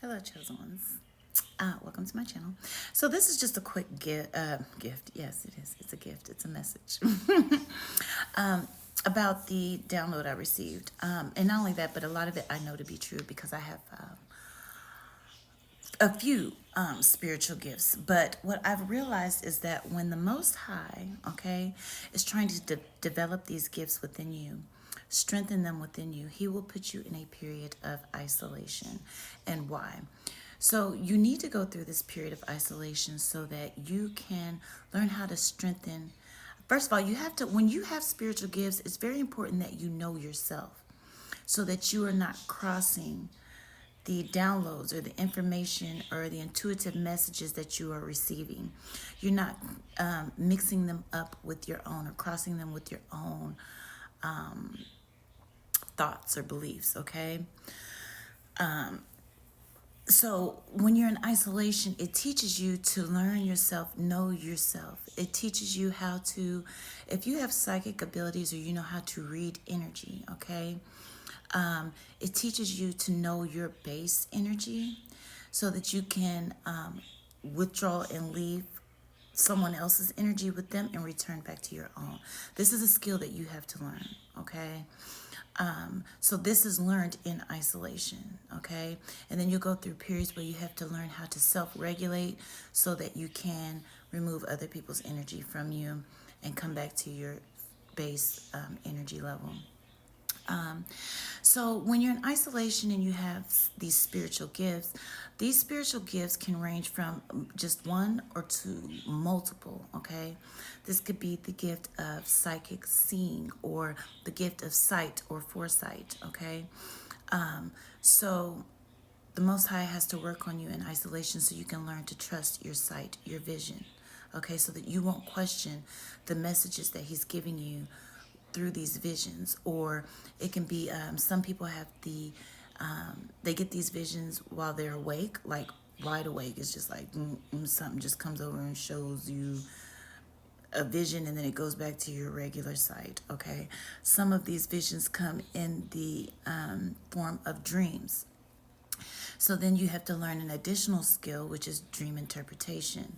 Hello, chosen ones. Welcome to my channel. So this is just a quick gift. Yes, it is. It's a gift. It's a message about the download I received. And not only that, but a lot of it I know to be true because I have a few spiritual gifts. But what I've realized is that when the Most High, okay, is trying to develop these gifts within you, strengthen them within you, He will put you in a period of isolation. And why? So you need to go through this period of isolation so that you can learn how to strengthen. First of all, you have to, when you have spiritual gifts, it's very important that you know yourself so that you are not crossing the downloads or the information or the intuitive messages that you are receiving. You're not mixing them up with your own or crossing them with your own thoughts or beliefs, okay? So when you're in isolation, it teaches you to learn yourself, know yourself. It teaches you how to, if you have psychic abilities or you know how to read energy, okay? It teaches you to know your base energy so that you can withdraw and leave someone else's energy with them and return back to your own. This is a skill that you have to learn, okay? So this is learned in isolation, okay? And then you go through periods where you have to learn how to self-regulate so that you can remove other people's energy from you and come back to your base energy level. So when you're in isolation and you have these spiritual gifts can range from just one or two, multiple, okay? This could be the gift of psychic seeing or the gift of sight or foresight, okay? So the Most High has to work on you in isolation so you can learn to trust your sight, your vision, okay? So that you won't question the messages that He's giving you through these visions. Or it can be some people have they get these visions while they're awake, like wide awake. It's just like something just comes over and shows you a vision and then it goes back to your regular sight, okay? Some of these visions come in the form of dreams. So then you have to learn an additional skill, which is dream interpretation.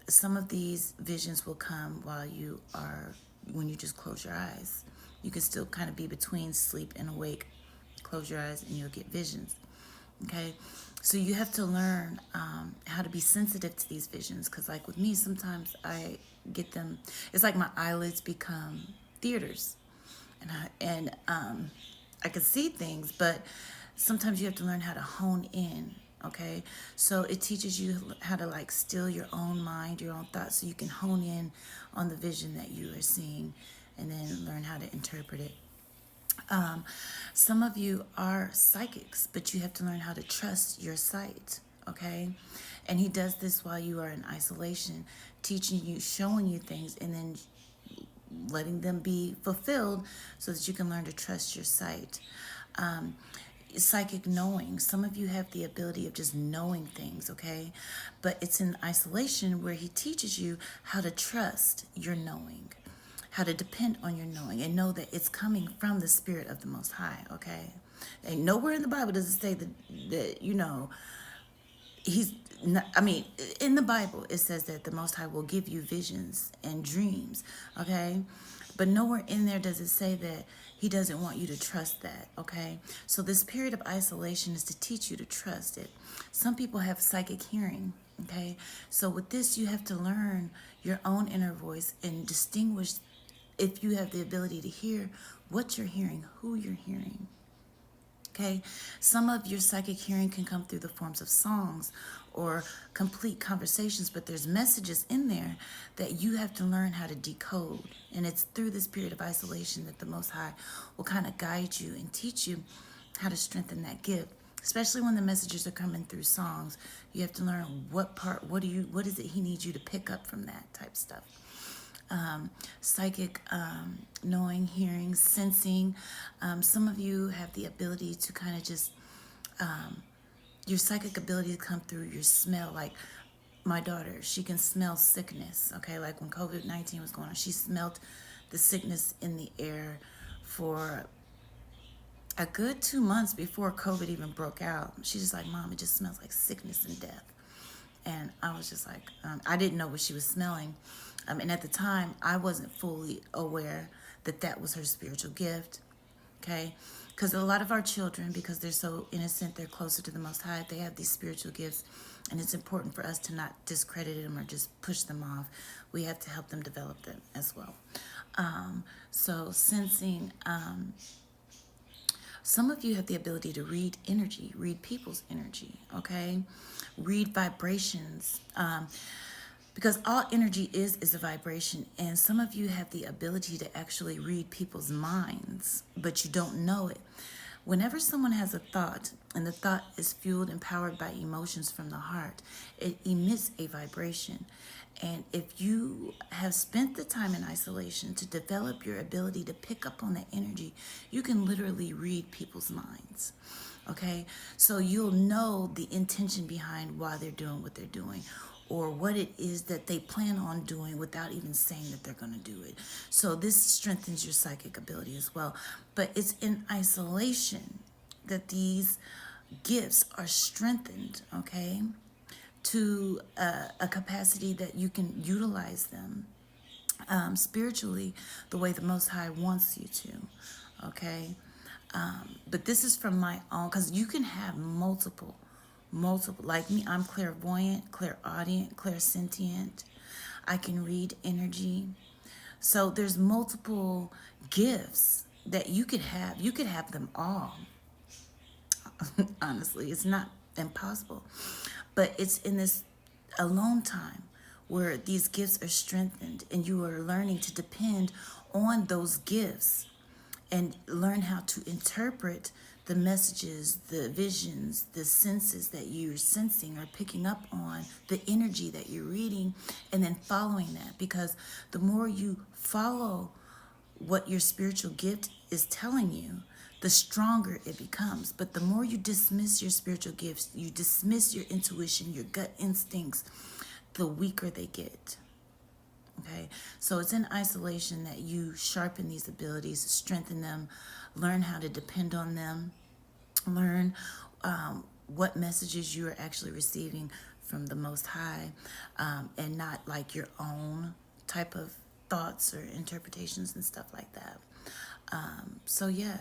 Some of these visions will come when you just close your eyes. You can still kind of be between sleep and awake. Close your eyes and you'll get visions. Okay? So you have to learn how to be sensitive to these visions. Because, like with me, sometimes I get them, it's like my eyelids become theaters. And I can see things, but sometimes you have to learn how to hone in. Okay, so it teaches you how to like still your own mind, your own thoughts, so you can hone in on the vision that you are seeing, and then learn how to interpret it. Some of you are psychics, but you have to learn how to trust your sight. Okay, and he does this while you are in isolation, teaching you, showing you things, and then letting them be fulfilled so that you can learn to trust your sight. Psychic knowing. Some of you have the ability of just knowing things, okay? But it's in isolation where he teaches you how to trust your knowing, how to depend on your knowing, and know that it's coming from the Spirit of the Most High, okay? And nowhere in the Bible does it say that he's not, I mean, in the Bible it says that the Most High will give you visions and dreams, okay? But nowhere in there does it say that he doesn't want you to trust that, okay? So this period of isolation is to teach you to trust it. Some people have psychic hearing, okay? So with this, you have to learn your own inner voice and distinguish, if you have the ability to hear, what you're hearing, who you're hearing. Okay, some of your psychic hearing can come through the forms of songs or complete conversations, but there's messages in there that you have to learn how to decode. And it's through this period of isolation that the Most High will kind of guide you and teach you how to strengthen that gift. Especially when the messages are coming through songs, you have to learn what is it he needs you to pick up from that type stuff. Psychic knowing, hearing, sensing. Some of you have the ability to kind of just, your psychic ability to come through your smell. Like my daughter, she can smell sickness, okay? Like when COVID-19 was going on, she smelled the sickness in the air for, a good 2 months before COVID even broke out, she's just like, Mom, it just smells like sickness and death. And I was just like, I didn't know what she was smelling. And at the time, I wasn't fully aware that that was her spiritual gift. Okay? Because a lot of our children, because they're so innocent, they're closer to the Most High, they have these spiritual gifts. And it's important for us to not discredit them or just push them off. We have to help them develop them as well. So sensing, some of you have the ability to read energy, read people's energy, okay? Read vibrations. Because all energy is a vibration, and some of you have the ability to actually read people's minds, but you don't know it. Whenever someone has a thought, and the thought is fueled and powered by emotions from the heart, it emits a vibration. And if you have spent the time in isolation to develop your ability to pick up on that energy, you can literally read people's minds. Okay? So you'll know the intention behind why they're doing what they're doing, or what it is that they plan on doing without even saying that they're going to do it. So this strengthens your psychic ability as well. But it's in isolation that these gifts are strengthened, okay, to a capacity that you can utilize them spiritually the way the Most High wants you to, okay? But this is from my own, because you can have multiple, like me, I'm clairvoyant, clairaudient, clairsentient. I can read energy. So there's multiple gifts that you could have. You could have them all. Honestly, it's not impossible. But it's in this alone time where these gifts are strengthened and you are learning to depend on those gifts and learn how to interpret the messages, the visions, the senses that you're sensing or picking up on, the energy that you're reading, and then following that. Because the more you follow what your spiritual gift is telling you, the stronger it becomes. But the more you dismiss your spiritual gifts, you dismiss your intuition, your gut instincts, the weaker they get. Okay, so it's in isolation that you sharpen these abilities, strengthen them, learn how to depend on them, learn what messages you are actually receiving from the Most High, and not like your own type of thoughts or interpretations and stuff like that. So yeah,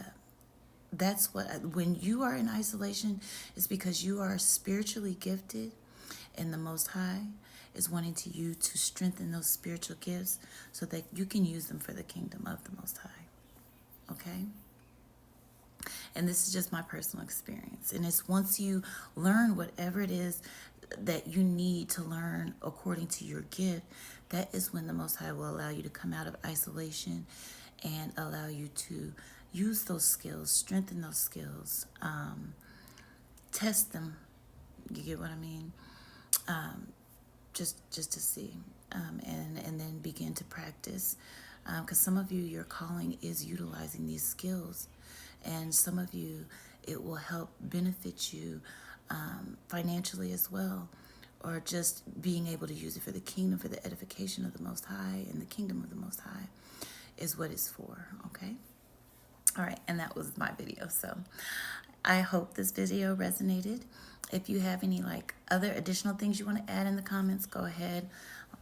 that's what, when you are in isolation, it's because you are spiritually gifted, and the Most High is wanting you to strengthen those spiritual gifts so that you can use them for the kingdom of the Most High. Okay? And this is just my personal experience. And it's once you learn whatever it is that you need to learn according to your gift, that is when the Most High will allow you to come out of isolation and allow you to use those skills, strengthen those skills, test them. You get what I mean? Just to see, and then begin to practice. Because some of you, your calling is utilizing these skills, and some of you, it will help benefit you financially as well, or just being able to use it for the kingdom, for the edification of the Most High, and the kingdom of the Most High is what it's for. Okay. All right, and that was my video. So I hope this video resonated. If you have any like other additional things you want to add in the comments, go ahead.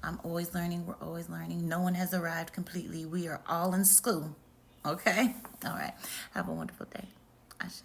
I'm always learning. We're always learning. No one has arrived completely. We are all in school. Okay? All right. Have a wonderful day. Ashe.